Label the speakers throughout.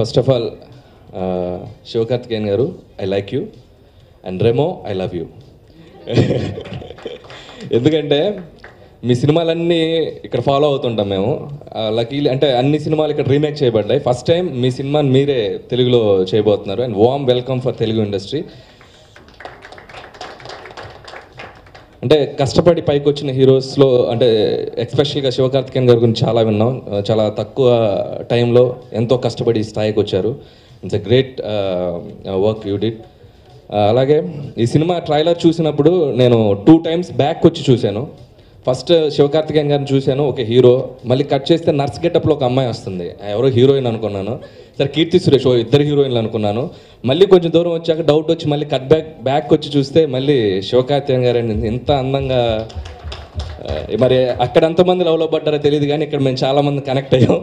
Speaker 1: First of all Sivakarthikeyan గారు, I like you, and Remo, I love you. ఎందుకంటే మీ సినిమాలన్నీ ఇక్కడ ఫాలో అవుతుంటాం మేము. లక్కీలీ అంటే అన్ని సినిమాలు ఇక్కడ రీమేక్ చేయబడ్డాయి. ఫస్ట్ టైం మీ సినిమాని మీరే తెలుగులో చేయబోతున్నారు, and warm welcome for Telugu industry. అంటే కష్టపడి పైకి వచ్చిన హీరోస్లో అంటే ఎస్పెషల్గా శివకార్తికేయన్ గారి గురించి చాలా విన్నాం. చాలా తక్కువ టైంలో ఎంతో కష్టపడి స్థాయికి వచ్చారు. It's a great work you did. అలాగే ఈ సినిమా ట్రైలర్ చూసినప్పుడు నేను 2 times బ్యాక్ వచ్చి చూశాను. ఫస్ట్ శివకార్తికేయన్ గారిని చూశాను, ఒక హీరో. మళ్ళీ కట్ చేస్తే నర్స్ గెటప్లో ఒక అమ్మాయి వస్తుంది, ఎవరో హీరోయిన్ అనుకున్నాను. సరే కీర్తి సురేష్, ఇద్దరు హీరోయిన్లు అనుకున్నాను. మళ్ళీ కొంచెం దూరం వచ్చాక డౌట్ వచ్చి మళ్ళీ కట్ బ్యాక్ వచ్చి చూస్తే మళ్ళీ శివకార్తికేయన్ గారు ఇంత అందంగా. మరి అక్కడ ఎంతమంది లవ్లో పడ్డారో తెలియదు, కానీ ఇక్కడ మేము చాలామంది కనెక్ట్ అయ్యాం.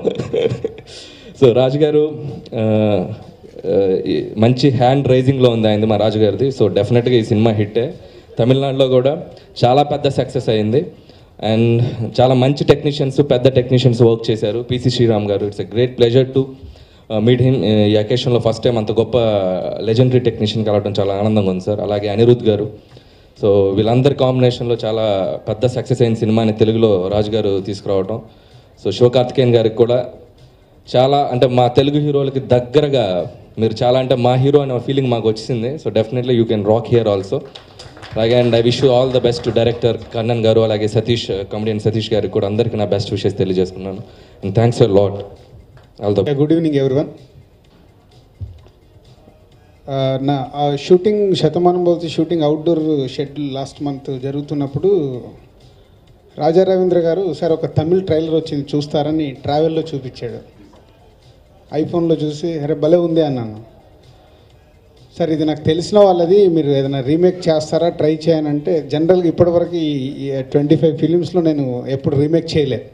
Speaker 1: సో రాజు గారు మంచి హ్యాండ్ రైజింగ్లో ఉంది అయింది మా రాజు గారిది. సో డెఫినెట్గా ఈ సినిమా హిట్టే. తమిళనాడులో కూడా చాలా పెద్ద సక్సెస్ అయింది, అండ్ చాలా మంచి టెక్నీషియన్స్, పెద్ద టెక్నీషియన్స్ వర్క్ చేశారు. పిసి శ్రీరామ్ గారు, it's a great pleasure to meet him. ఈ అకేషన్లో ఫస్ట్ టైం అంత గొప్ప లెజెండరీ టెక్నీషియన్ కలవడం చాలా ఆనందంగా ఉంది సార్. అలాగే అనిరుద్ధ్ గారు. సో వీళ్ళందరి కాంబినేషన్లో చాలా పెద్ద సక్సెస్ అయిన సినిమాని తెలుగులో రాజు గారు తీసుకురావడం. సో శివకార్తికేయన్ గారికి కూడా చాలా అంటే మా తెలుగు హీరోలకి దగ్గరగా మీరు చాలా అంటే మా హీరో అనే ఫీలింగ్ మాకు వచ్చింది. So definitely you can rock here also. అలాగే and I wish you all the best to director Kannan garu, అలాగే సతీష్, కమెడియన్ సతీష్ గారికి కూడా అందరికీ నా బెస్ట్ విషెస్ తెలియజేసుకున్నాను. And thanks a lot. All the
Speaker 2: good evening everyone. నా shooting Shatamanam Bhavati shooting outdoor schedule last month జరుగుతున్నప్పుడు రాజా రవీంద్ర గారు సార్ ఒక తమిళ్ ట్రైలర్ వచ్చింది చూస్తారని ట్రావెల్లో చూపించాడు. ఐఫోన్లో చూసి అరే భలే ఉంది అన్నాను. సార్ ఇది నాకు తెలిసిన వాళ్ళది, మీరు ఏదైనా రీమేక్ చేస్తారా ట్రై చేయనంటే, జనరల్గా ఇప్పటివరకు ఈ 25 ఫిలిమ్స్లో నేను ఎప్పుడు రీమేక్ చేయలేదు.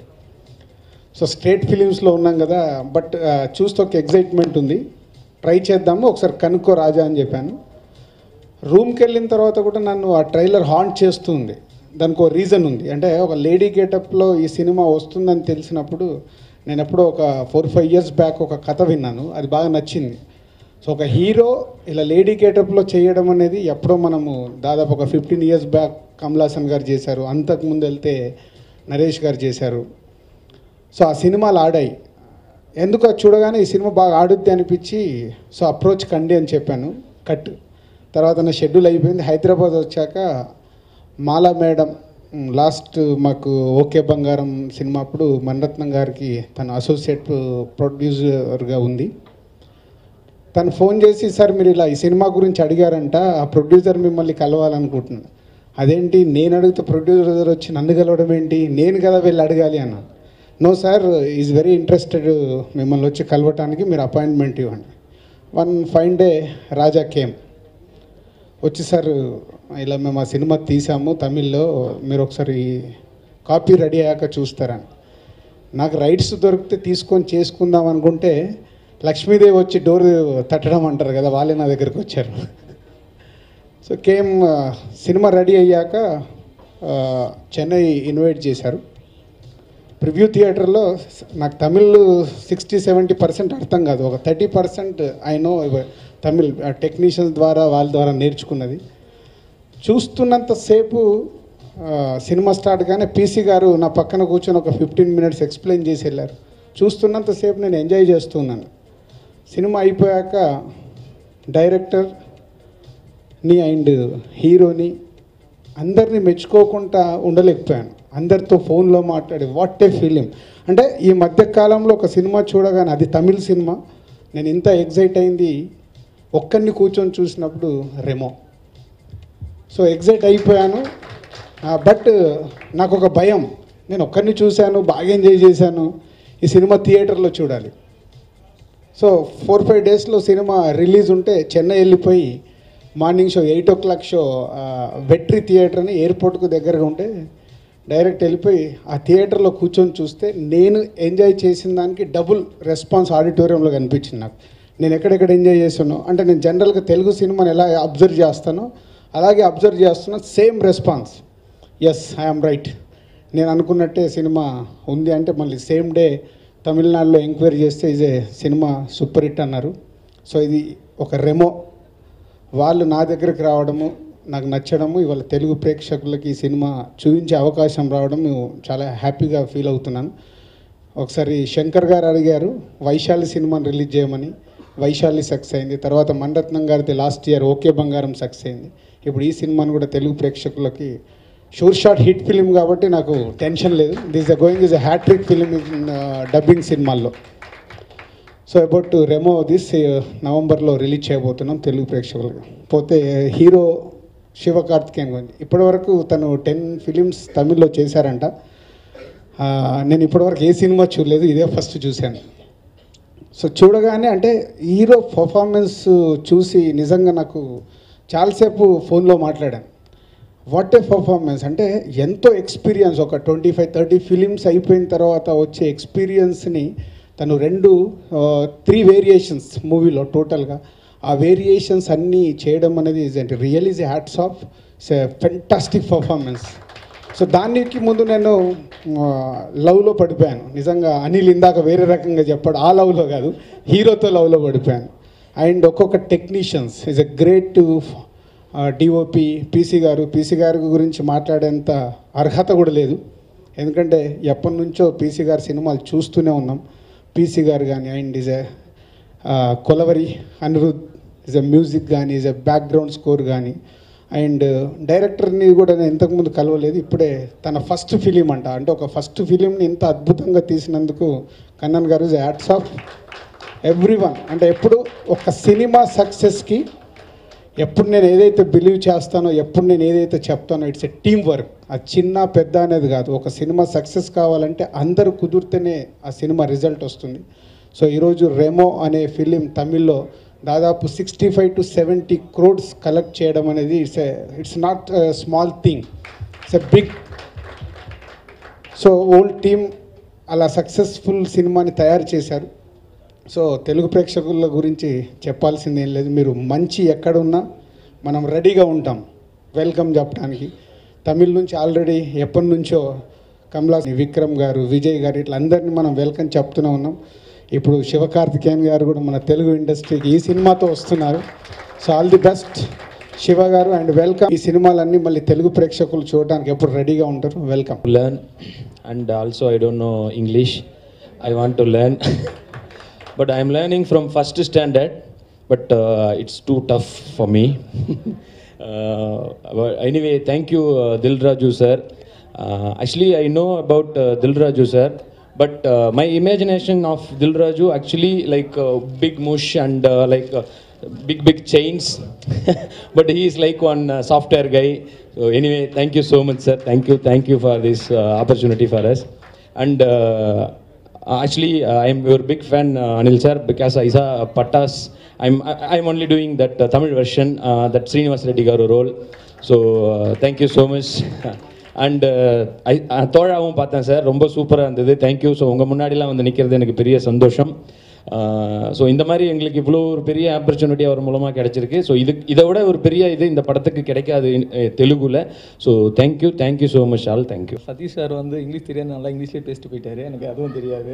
Speaker 2: సో స్ట్రేట్ ఫిలిమ్స్లో ఉన్నాం కదా, బట్ చూస్తే ఒక ఎగ్జైట్మెంట్ ఉంది, ట్రై చేద్దాము ఒకసారి కనుక్కో రాజా అని చెప్పాను. రూమ్కి వెళ్ళిన తర్వాత కూడా నన్ను ఆ ట్రైలర్ హాంట్ చేస్తుంది. దానికి ఒక రీజన్ ఉంది. అంటే ఒక లేడీ గెటప్లో ఈ సినిమా వస్తుందని తెలిసినప్పుడు నేను ఎప్పుడో ఒక 4-5 years బ్యాక్ ఒక కథ విన్నాను, అది బాగా నచ్చింది. సో ఒక హీరో ఇలా లేడీ గెటప్లో చేయడం అనేది ఎప్పుడో మనము దాదాపు ఒక 15 years బ్యాక్ కమల్ హాసన్ గారు చేశారు, అంతకుముందు వెళ్తే నరేష్ గారు చేశారు. సో ఆ సినిమాలు ఆడాయి. ఎందుకు అది చూడగానే ఈ సినిమా బాగా ఆడుద్ది అనిపించి సో అప్రోచ్ కండి అని చెప్పాను. కట్ తర్వాత నా షెడ్యూల్ అయిపోయింది. హైదరాబాద్ వచ్చాక మాలా మేడం లాస్ట్ మాకు ఓకే బంగారం సినిమా అప్పుడు మణిరత్నం గారికి తన అసోసియేట్ ప్రొడ్యూసర్గా ఉంది. తను ఫోన్ చేసి సార్ మీరు ఇలా ఈ సినిమా గురించి అడిగారంట, ఆ ప్రొడ్యూసర్ మిమ్మల్ని కలవాలనుకుంటున్నాను. అదేంటి నేను అడిగితే ప్రొడ్యూసర్ వచ్చి నన్ను కలవడం ఏంటి, నేను కదా వెళ్ళి అడగాలి అన్నాను. No sir is very interested మిమ్మల్ని వచ్చి కలవటానికి, మీరు అపాయింట్మెంట్ ఇవ్వండి. One fine day Raja came వచ్చి సార్ ఇలా మేము ఆ సినిమా తీసాము తమిళ్లో, మీరు ఒకసారి కాపీ రెడీ అయ్యాక చూస్తారని. నాకు రైట్స్ దొరికితే తీసుకొని చేసుకుందాం అనుకుంటే లక్ష్మీదేవి వచ్చి డోర్ తట్టడం అంటారు కదా, వాళ్ళే నా దగ్గరికి వచ్చారు. సో కేమ్ సినిమా రెడీ అయ్యాక చెన్నై ఇన్వైట్ చేశారు. ప్రివ్యూ థియేటర్లో నాకు తమిళ్ 60-70% అర్థం కాదు, ఒక 30% ఐ నో తమిళ్ టెక్నీషియన్స్ ద్వారా వాళ్ళ ద్వారా నేర్చుకున్నది. చూస్తున్నంతసేపు సినిమా స్టార్ట్ కానీ పీసీ గారు నా పక్కన కూర్చొని ఒక 15 minutes ఎక్స్ప్లెయిన్ చేసి వెళ్ళారు. చూస్తున్నంతసేపు నేను ఎంజాయ్ చేస్తున్నాను. సినిమా అయిపోయాక డైరెక్టర్ని అండ్ హీరోని అందరినీ మెచ్చుకోకుండా ఉండలేకపోయాను. అందరితో ఫోన్లో మాట్లాడి వాట్ ఏ ఫీలింగ్. అంటే ఈ మధ్యకాలంలో ఒక సినిమా చూడగానే, అది తమిళ్ సినిమా, నేను ఇంత ఎగ్జైట్ అయింది ఒక్కరిని కూర్చొని చూసినప్పుడు రెమో. సో ఎగ్జైట్ అయిపోయాను. బట్ నాకు ఒక భయం, నేను ఒక్కరిని చూశాను, బాగా ఎంజాయ్ చేశాను, ఈ సినిమా థియేటర్లో చూడాలి. సో 4-5 daysలో సినిమా రిలీజ్ ఉంటే చెన్నై వెళ్ళిపోయి morning show 8 o'clock show Vetri theatre అని ఎయిర్పోర్ట్కు దగ్గరగా ఉంటే డైరెక్ట్ వెళ్ళిపోయి ఆ థియేటర్లో కూర్చొని చూస్తే నేను ఎంజాయ్ చేసిన దానికి డబుల్ రెస్పాన్స్ ఆడిటోరియంలో కనిపించింది నాకు. నేను ఎక్కడెక్కడ ఎంజాయ్ చేశాను అంటే, నేను జనరల్గా తెలుగు సినిమాని ఎలా అబ్జర్వ్ చేస్తానో అలాగే అబ్జర్వ్ చేస్తున్నా, same response. Yes I'm right, నేను అనుకున్నట్టే సినిమా ఉంది అంటే మళ్ళీ సేమ్ డే తమిళనాడులో ఎంక్వైరీ చేస్తే ఇదే సినిమా సూపర్ హిట్ అన్నారు. సో ఇది ఒక రెమో వాళ్ళు నా దగ్గరికి రావడము, నాకు నచ్చడము, ఇవాళ తెలుగు ప్రేక్షకులకి ఈ సినిమా చూపించే అవకాశం రావడం చాలా హ్యాపీగా ఫీల్ అవుతున్నాను. ఒకసారి శంకర్ గారు అడిగారు వైశాలి సినిమాని రిలీజ్ చేయమని, వైశాలి సక్సెస్ అయింది. తర్వాత మణిరత్నం గారిది లాస్ట్ ఇయర్ ఓకే బంగారం సక్సెస్ అయింది. ఇప్పుడు ఈ సినిమాని కూడా తెలుగు ప్రేక్షకులకి షూర్ షాట్ హిట్ ఫిలిం కాబట్టి నాకు టెన్షన్ లేదు. This going is a hattrick film in dubbing సినిమాల్లో. సో అబౌట్ రెమో దిస్ నవంబర్లో రిలీజ్ చేయబోతున్నాం తెలుగు ప్రేక్షకులకి. పోతే హీరో శివకార్తికేయన్ గురించి ఇప్పటివరకు తను 10 ఫిలిమ్స్ తమిళ్లో చేశారంట. నేను ఇప్పటివరకు ఏ సినిమా చూడలేదు, ఇదే ఫస్ట్ చూశాను. సో చూడగానే అంటే హీరో పర్ఫార్మెన్స్ చూసి నిజంగా నాకు చాలాసేపు ఫోన్లో మాట్లాడాను. వాట్ ఏ పర్ఫార్మెన్స్ అంటే ఎంతో ఎక్స్పీరియన్స్, ఒక 25-30 ఫిలిమ్స్ అయిపోయిన తర్వాత వచ్చే ఎక్స్పీరియన్స్ని తను 3 వేరియేషన్స్ మూవీలో టోటల్గా ఆ వేరియేషన్స్ అన్నీ చేయడం అనేది real is hats off. It's a fantastic performance. So దానికి ముందు నేను లవ్లో పడిపోయాను నిజంగా. అనిల్ ఇందాక వేరే రకంగా చెప్పాడు, ఆ లవ్లో కాదు, హీరోతో లవ్లో పడిపోయాను. అండ్ ఒక్కొక్క technicians is a great DOP PC గారి గురించి మాట్లాడేంత అర్హత కూడా లేదు. ఎందుకంటే ఎప్పటి నుంచో పీసీ గారి సినిమాలు చూస్తూనే ఉన్నాం. పీసీ గారు కానీ and is a Kolaveri Anirudh is a music కానీ ఈజ్ ఎ బ్యాక్గ్రౌండ్ స్కోర్ కానీ. అండ్ డైరెక్టర్ని కూడా నేను ఇంతకుముందు కలవలేదు, ఇప్పుడే తన ఫస్ట్ ఫిలిం అంటే ఒక ఫస్ట్ ఫిలింని ఇంత అద్భుతంగా తీసినందుకు కన్నన్ గారు ఈజ్ హ్యాట్స్ ఆఫ్ ఎవ్రీవన్. అంటే ఎప్పుడు ఒక సినిమా సక్సెస్కి ఎప్పుడు నేను ఏదైతే బిలీవ్ చేస్తానో, ఎప్పుడు నేను ఏదైతే చెప్తానో, ఇట్స్ ఎ టీమ్ వర్క్. అది చిన్న పెద్ద అనేది కాదు. ఒక సినిమా సక్సెస్ కావాలంటే అందరూ కుదిరితేనే ఆ సినిమా రిజల్ట్ వస్తుంది. సో ఈరోజు రెమో అనే ఫిలిం తమిళ్లో దాదాపు 65 to 70 crores కలెక్ట్ చేయడం అనేది it's not small thing, it's a big. So whole team అలా సక్సెస్ఫుల్ సినిమాని తయారు చేశారు. సో తెలుగు ప్రేక్షకుల గురించి చెప్పాల్సింది ఏం లేదు. మీరు మంచి ఎక్కడున్నా మనం రెడీగా ఉంటాం వెల్కమ్ చెప్పడానికి. తమిళ్ నుంచి ఆల్రెడీ ఎప్పటి నుంచో కమలాస్, విక్రమ్ గారు, విజయ్ గారు ఇట్లా అందరినీ మనం వెల్కమ్ చెప్తూనే ఉన్నాం. ఇప్పుడు శివకార్తికేయన్ గారు కూడా మన తెలుగు ఇండస్ట్రీకి ఈ సినిమాతో వస్తున్నారు. So all the best Shiva గారు అండ్ వెల్కమ్. ఈ సినిమాలన్నీ మళ్ళీ తెలుగు ప్రేక్షకులు చూడడానికి ఎప్పుడు రెడీగా ఉంటారు. Welcome.
Speaker 3: Learn, and also I don't know English. I want to learn, but I am learning from first standard. But it's too tough for me. But anyway, thank you, Dil Raju sir. Actually, I know about Dil Raju sir. But my imagination of Dil Raju actually like big mush and like big chains. But he is like one software guy. So anyway, thank you so much, sir. Thank you for this opportunity for us. And actually, I am your big fan, Anil sir, because I saw Pattas. I'm only doing that Tamil version, that Srinivas Reddy garu role. So thank you so much. And தோழாவும் பார்த்தேன் sir, ரொம்ப சூப்பராக இருந்தது. Thank you. So உங்கள் முன்னாடிலாம் வந்து நிற்கிறது எனக்கு பெரிய சந்தோஷம். ஸோ இந்த மாதிரி எங்களுக்கு இவ்வளோ ஒரு பெரிய ஆப்பர்ச்சுனிட்டி அவர் மூலமாக கிடச்சிருக்கு. ஸோ இதை விட ஒரு பெரிய இது இந்த படத்துக்கு கிடைக்காது தெலுங்குல. So thank you so much all. Thank you.
Speaker 4: Satish sir வந்து இங்கிலீஷ் தெரியாது, நல்லா இங்கிலீஷ்லேயே பேசிட்டு போயிட்டார். எனக்கு அதுவும் தெரியாது,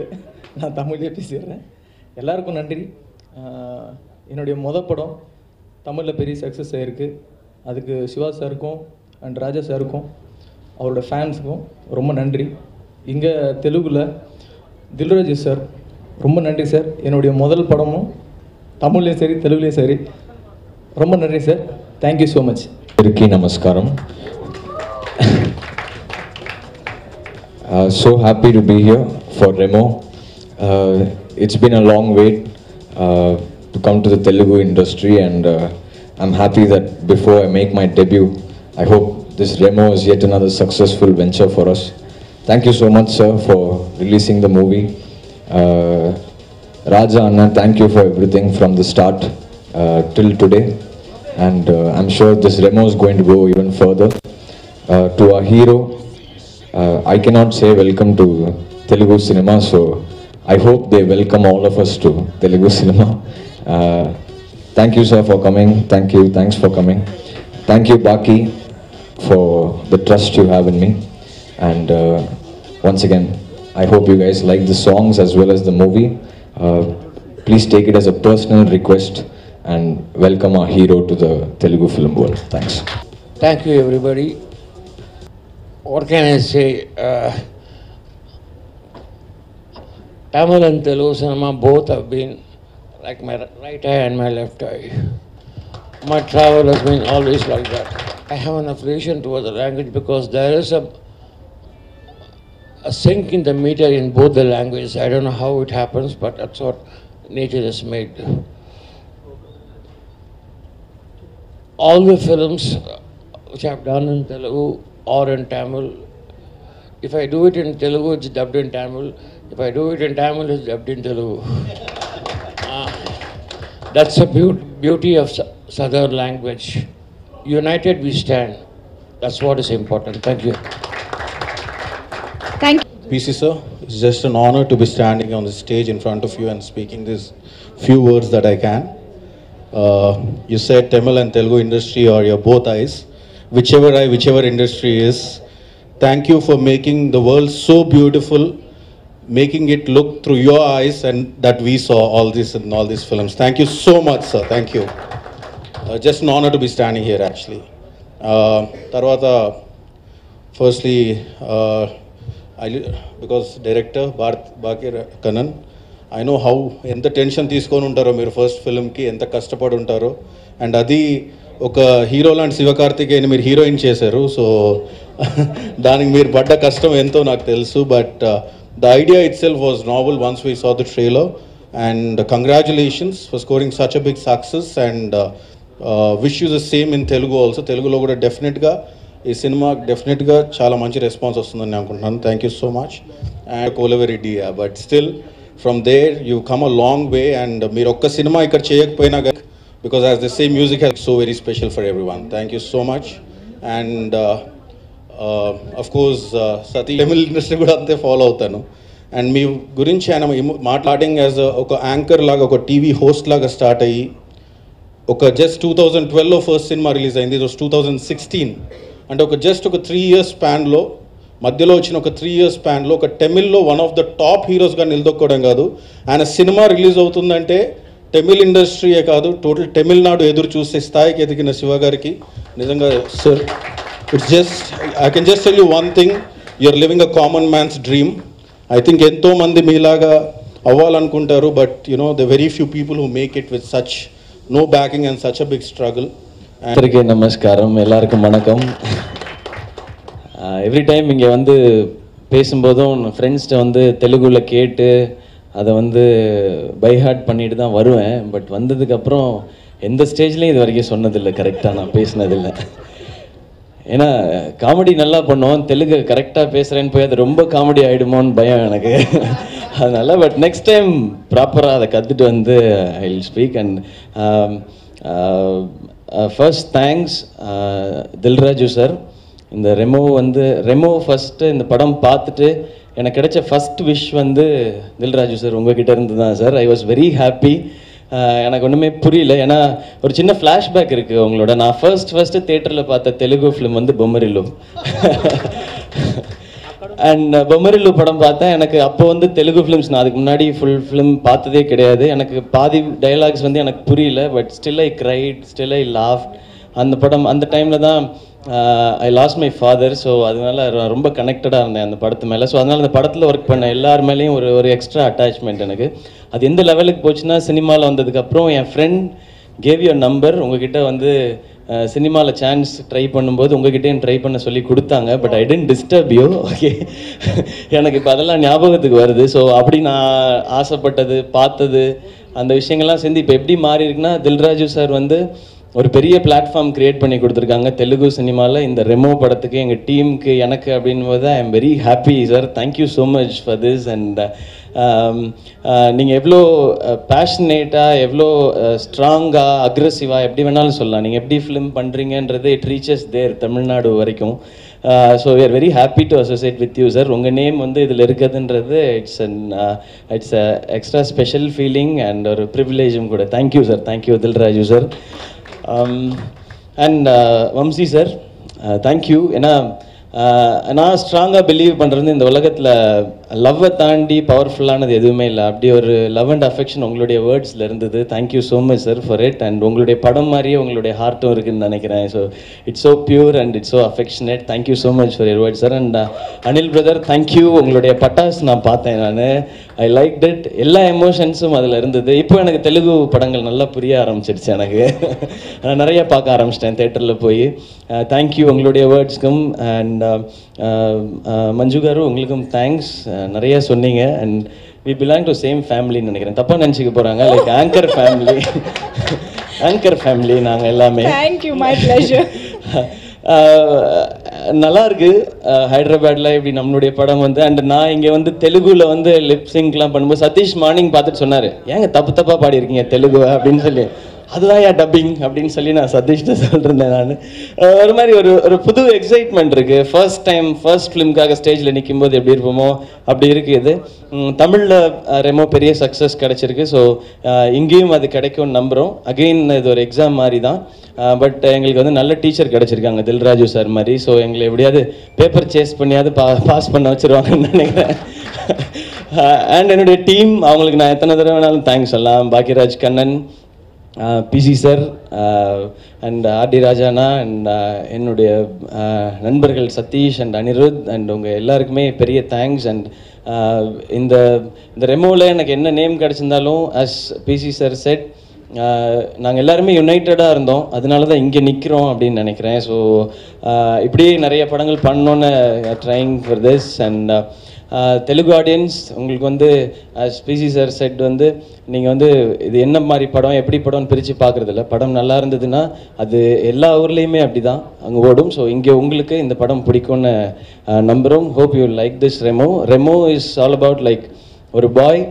Speaker 4: நான் தமிழ்லேயே பேசிடுறேன். எல்லாருக்கும் நன்றி. என்னுடைய படம் தமிழில் பெரிய சக்ஸஸ் ஆகிருக்கு. அதுக்கு சிவா சாருக்கும் அண்ட் ராஜா சாருக்கும் அவரோட ஃபேன்ஸுக்கும் ரொம்ப நன்றி. இங்கே தெலுங்குல தில்ராஜு சார் ரொம்ப நன்றி சார். என்னுடைய முதல் படமும் தமிழ்லேயும் சரி தெலுங்குலேயும் சரி ரொம்ப நன்றி சார். Thank you so much.
Speaker 5: అందరికీ నమస్కారం. So happy to be here for Remo. It's been a long wait to come to the Telugu industry, and I'm happy that before I make my debut, I hope this Remo is yet another successful venture for us. Thank you so much, sir, for releasing the movie. Raja Anna, thank you for everything from the start till today. And I'm sure this Remo is going to go even further. To our hero, I cannot say welcome to Telugu cinema, so I hope they welcome all of us to Telugu cinema. Thank you, sir, for coming. Thanks for coming. Thank you, Baki, for the trust you have in me. And once again, I hope you guys like the songs as well as the movie. Please take it as a personal request and welcome our hero to the Telugu film world. Thanks.
Speaker 6: Thank you, everybody. What can I say? Tamil and Telugu cinema both have been like my right eye and my left eye. My travel has been always like that. I have an affiliation towards the language because there is a sync in the meter in both the languages. I don't know how it happens, but that's what nature has made. All the films which I've done in Telugu or in Tamil, if I do it in Telugu, it's dubbed in Tamil. If I do it in Tamil, it's dubbed in Telugu. That's the beauty of Southern language. United we stand. That's what is important. Thank you.
Speaker 7: Thank you.
Speaker 8: PC sir, it's just an honor to be standing on the stage in front of you and speaking these few words that I can. You said Tamil and Telugu industry are your both eyes. Whichever eye, whichever industry is, thank you for making the world so beautiful, making it look through your eyes, and that we saw all this in all these films. Thank you so much, sir. Thank you. Just an honor to be standing here, actually. Tarvata, firstly, because director Bharat Bakir Kannan, I know how ఎంత tension తీసుకొని ఉంటారో మీరు first ఫిల్మ్కి, ఎంత కష్టపడి ఉంటారో. And అది ఒక hero లాంటి శివకార్తికేయని మీరు హీరోయిన్ చేశారు. సో దానికి మీరు పడ్డ కష్టం ఎంతో నాకు తెలుసు. But the idea itself was novel once we saw the trailer. And congratulations for scoring such a big success. And wish you the same in Telugu also. తెలుగులో కూడా డెఫినెట్గా ఈ సినిమా డెఫినెట్గా చాలా మంచి రెస్పాన్స్ వస్తుందని నేను అనుకుంటున్నాను. Thank you so much. And కోలవెరెడ్డి, but still from there you come a long way. And మీరు ఒక్క సినిమా ఇక్కడ చేయకపోయినా because as they say, music is so very special for everyone. Thank you so much. And of course, Sati Tamil industry kuda ante follow avutanu. And మీ గురించి ఆయన మాట్లాడింగ్ as ఒక anchor లాగా, ఒక TV host లాగా start అయ్యి ఒక just 2012లో first cinema release అయింది. ఇది 2016. అంటే ఒక జస్ట్ ఒక 3 years స్పాన్లో, మధ్యలో వచ్చిన ఒక 3 years స్పాన్లో ఒక తమిళ్లో వన్ ఆఫ్ ద టాప్ హీరోస్గా నిలదొక్కోవడం కాదు, ఆయన సినిమా రిలీజ్ అవుతుందంటే తమిళ్ ఇండస్ట్రీయే కాదు, టోటల్ తమిళనాడు ఎదురు చూసే స్థాయికి ఎదిగిన శివ గారికి నిజంగా sir, it's just I can just tell you one thing, you're living a common man's dream. I think ఎంతోమంది మీలాగా అవ్వాలనుకుంటారు, but you know the very few people who make it with such no backing and such a big struggle.
Speaker 3: అందరికీ நமஸ்காரம், எல்லாருக்கும் வணக்கம். Every time இங்கே வந்து பேசும்போதும் ஃப்ரெண்ட்ஸ்கிட்ட வந்து தெலுங்குல கேட்டு அதை வந்து பைஹார்ட் பண்ணிட்டு தான் வருவேன். பட் வந்ததுக்கப்புறம் எந்த ஸ்டேஜ்லேயும் இது வரைக்கும் சொன்னதில்லை, கரெக்டாக நான் பேசினதில்லை. ஏன்னா காமெடி நல்லா பண்ணுவோம், தெலுங்கு கரெக்டாக பேசுகிறேன்னு போய் அது ரொம்ப காமெடி ஆகிடுமோன்னு பயம் எனக்கு. அதனால் பட் நெக்ஸ்ட் டைம் ப்ராப்பராக அதை கற்றுட்டு வந்து I will speak. And first thanks Dil Raju sir. இந்த ரெமோ ஃபஸ்ட்டு இந்த படம் பார்த்துட்டு எனக்கு கிடைச்ச ஃபஸ்ட் விஷ் வந்து தில்ராஜு சார் உங்ககிட்ட இருந்து தான் sir. I was very happy. எனக்கு ஒன்றுமே புரியல, ஏன்னா ஒரு சின்ன ஃப்ளாஷ்பேக் இருக்குது உங்களோட. நான் ஃபர்ஸ்ட்டு தேட்டரில் பார்த்த தெலுங்கு ஃபிலிம் வந்து பொம்மரில்லு. அண்ட் பொம்மரில்லு படம் பார்த்தேன். எனக்கு அப்போ வந்து தெலுங்கு ஃபிலிம்ஸ் நான் அதுக்கு முன்னாடி ஃபுல் ஃபிலிம் பார்த்ததே கிடையாது. எனக்கு பாதி டைலாக்ஸ் வந்து எனக்கு புரியல, but still I cried, still I loft. அந்த படம் அந்த டைமில் தான் ஐ லாஸ்ட் மை ஃபாதர். ஸோ அதனால ரொம்ப கனெக்டடாக இருந்தேன் அந்த படத்து மேலே. ஸோ அதனால் அந்த படத்தில் ஒர்க் பண்ண எல்லார் மேலேயும் ஒரு எக்ஸ்ட்ரா அட்டாச்மெண்ட் எனக்கு. அது எந்த லெவலுக்கு போச்சுன்னா, சினிமாவில் வந்ததுக்கப்புறம் என் ஃப்ரெண்ட் கேவ் யூ நம்பர், உங்ககிட்ட வந்து சினிமாவில் சான்ஸ் ட்ரை பண்ணும்போது உங்ககிட்டேயும் ட்ரை பண்ண சொல்லி கொடுத்தாங்க. But I didn't disturb you, okay. எனக்கு இப்போ அதெல்லாம் ஞாபகத்துக்கு வருது. ஸோ அப்படி நான் ஆசைப்பட்டது, பார்த்தது, அந்த விஷயங்கள்லாம் சேர்ந்து இப்போ எப்படி மாறி இருக்குன்னா, தில்ராஜு சார் வந்து ஒரு பெரிய பிளாட்ஃபார்ம் க்ரியேட் பண்ணி கொடுத்துருக்காங்க தெலுங்கு சினிமாவில். இந்த ரெமோ படத்துக்கு, எங்கள் டீமுக்கு, எனக்கு அப்படின்போது I am very happy sir. Thank you so much for this. And நீங்கள் எவ்வளோ பேஷனேட்டாக, எவ்வளோ ஸ்ட்ராங்காக, அக்ரெசிவாக, எப்படி வேணாலும் சொல்லலாம், நீங்கள் எப்படி ஃபிலிம் பண்ணுறீங்கன்றது இட் ரீச்சஸ் தேர் தமிழ்நாடு வரைக்கும். So we are very happy to associate with you sir. உங்கள் நேம் வந்து இதில் இருக்குதுன்றது it's extra special feeling and ஒரு ப்ரிவிலேஜும் கூட. Thank you sir, thank you Dil Raju sir. And Vamshi sir, thank you. ஏன்னா
Speaker 7: நான் ஸ்ட்ராங்காக பிலீவ் பண்ணுறது இந்த உலகத்தில் லவ்வை தாண்டி பவர்ஃபுல்லானது எதுவுமே இல்லை. அப்படி ஒரு லவ் அண்ட் அஃபெக்ஷன் உங்களுடைய வேர்ட்ஸில் இருந்தது. Thank you so much sir for it. And உங்களுடைய படம் மாதிரியே உங்களுடைய ஹார்ட்டும் இருக்குதுன்னு நினைக்கிறேன். So it's so pure and it's so affectionate. Thank you so much for your words sir. And Anil brother thank you. உங்களுடைய பட்டாஸ் நான் பார்த்தேன், நான் ஐ லைக் இட். எல்லா எமோஷன்ஸும் அதில் இருந்தது. இப்போ எனக்கு தெலுங்கு படங்கள் நல்லா புரிய ஆரம்பிச்சிருச்சு. எனக்கு நான் நிறைய பார்க்க ஆரம்பிச்சிட்டேன் தேட்டரில் போய். தேங்க்யூ உங்களுடைய வேர்ட்ஸ்க்கும். அண்ட் மஞ்சு காரு உங்களுக்கும் தேங்க்ஸ். நிறைய சொன்னீங்க. And we belong to same ஃபேமிலின்னு நினைக்கிறேன். தப்பாக நினச்சிக்க போகிறாங்க. Like anchor family. Anchor family நாங்கள் எல்லாமே.
Speaker 9: Thank you, my pleasure.
Speaker 7: நல்லா இருக்கு. ஹைதராபாத்தில் இப்படி நம்மளுடைய படம் வந்து அண்ட் நான் இங்கே வந்து தெலுங்குல வந்து லிப்சிங்க்லாம் பண்ணும்போது சதீஷ் மார்னிங் பார்த்துட்டு சொன்னார், ஏங்க தப்பாக பாடியிருக்கீங்க தெலுங்கு அப்படின்னு சொல்லி. அதுதான் ஏன் டப்பிங் அப்படின்னு சொல்லி நான் சதீஷ்ட சொல்லிருந்தேன். நான் ஒரு மாதிரி ஒரு புது எக்ஸைட்மெண்ட் இருக்குது. ஃபர்ஸ்ட் டைம் ஃபர்ஸ்ட் ஃபிலிம்காக ஸ்டேஜில் நிற்கும்போது எப்படி இருப்போமோ அப்படி இருக்குது. தமிழில் ரெமோ பெரிய சக்ஸஸ் கிடச்சிருக்கு. ஸோ இங்கேயும் அது கிடைக்கும்னு நம்புகிறோம். அகெயின் இது ஒரு எக்ஸாம் மாதிரி தான். பட் எங்களுக்கு வந்து நல்ல டீச்சர் கிடச்சிருக்காங்க தில்ராஜு சார் மாதிரி. ஸோ எங்களை எப்படியாவது பேப்பர் சேஸ் பண்ணியாவது பாஸ் பண்ண வச்சுருவாங்கன்னு நினைக்கிறேன். அண்ட் என்னுடைய டீம், அவங்களுக்கு நான் எத்தனை தடவை வேணாலும் தேங்க்ஸ் சொல்லலாம். Bhagyaraj Kannan, PC sir and RD ராஜானா அண்ட் என்னுடைய நண்பர்கள் சதீஷ் அண்ட் அனிருத் அண்ட் உங்கள் எல்லாருக்குமே பெரிய தேங்க்ஸ். அண்ட் இந்த ரெமோவில் எனக்கு என்ன நேம் கிடச்சிருந்தாலும் அஸ் பிசி சார் செட், நாங்கள் எல்லாருமே யுனைட்டடாக இருந்தோம். அதனால தான் இங்கே நிற்கிறோம் அப்படின்னு நினைக்கிறேன். ஸோ இப்படியே நிறைய படங்கள் பண்ணோன்னு trying for this. And Telugu audience உங்களுக்கு வந்து பிசி சார் செட் வந்து நீங்கள் வந்து இது என்ன மாதிரி படம் எப்படி படம்னு பிரித்து பார்க்குறதில்ல. படம் நல்லா இருந்ததுன்னா அது எல்லா ஊர்லேயுமே அப்படி தான் அங்கே ஓடும். ஸோ இங்கே உங்களுக்கு இந்த படம் பிடிக்கும்னு நம்புகிறோம். Hope you like this Remo. Remo is all about like ஒரு பாய்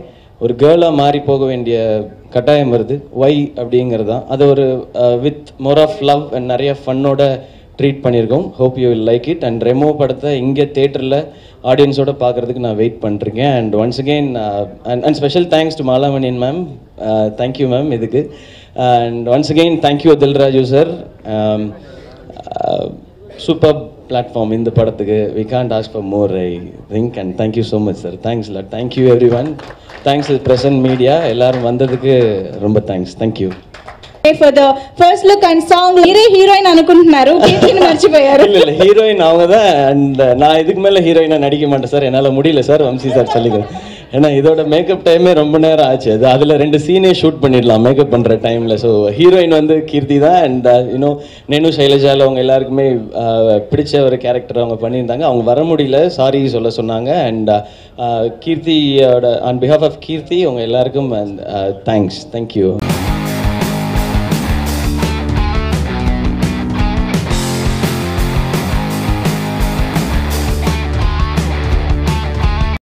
Speaker 7: ஒரு கேர்ளாக மாறி போக வேண்டிய கட்டாயம் வருது. ஒய் அப்படிங்கிறது தான். அது ஒரு with more of love and நிறைய ஃபன்னோட ட்ரீட் பண்ணியிருக்கோம். Hope you will like it. And Remo படத்தை இங்கே தேட்டரில் ஆடியன்ஸோடு பார்க்குறதுக்கு நான் வெயிட் பண்ணிருக்கேன். And once again and special thanks to Malamaniyan ma'am. Thank you ma'am இதுக்கு. And once again thank you Dil Raju sir. Super platform இந்த படத்துக்கு. We can't ask for more I think. And thank you so much sir. Thanks lot. Thank you everyone. Thanks present media எல்லாரும் வந்ததுக்கு ரொம்ப thanks. Thank you.
Speaker 9: For the first look and song heroine అనుకుంటున్నారు, కీర్తిని మర్చిపోయారు.
Speaker 7: இல்ல heroine அவங்க தான். அண்ட் நான் இதுக்கு மேல ஹீரோயினா நடிக்க மாட்டேன் சார். என்னால முடியல சார். வம்சி சார் சொல்லிக்கிறேன். ஏன்னா இதோட மேக்கப் டைமே ரொம்ப நேரம் ஆச்சு. அது அதில் 2 சீனே ஷூட் பண்ணிடலாம் மேக்கப் பண்ணுற டைமில். ஸோ ஹீரோயின் வந்து கீர்த்தி தான். அண்ட் யூனோ நேனு சைலஜாவில் அவங்க எல்லாருக்குமே பிடிச்ச ஒரு கேரக்டர் அவங்க பண்ணியிருந்தாங்க. அவங்க வர முடியல, சாரி சொல்ல சொன்னாங்க. அண்ட் கீர்த்தியோட ஆன் பிஹாஃப் ஆஃப் கீர்த்தி அவங்க எல்லாருக்கும் தேங்க்ஸ். தேங்க்யூ.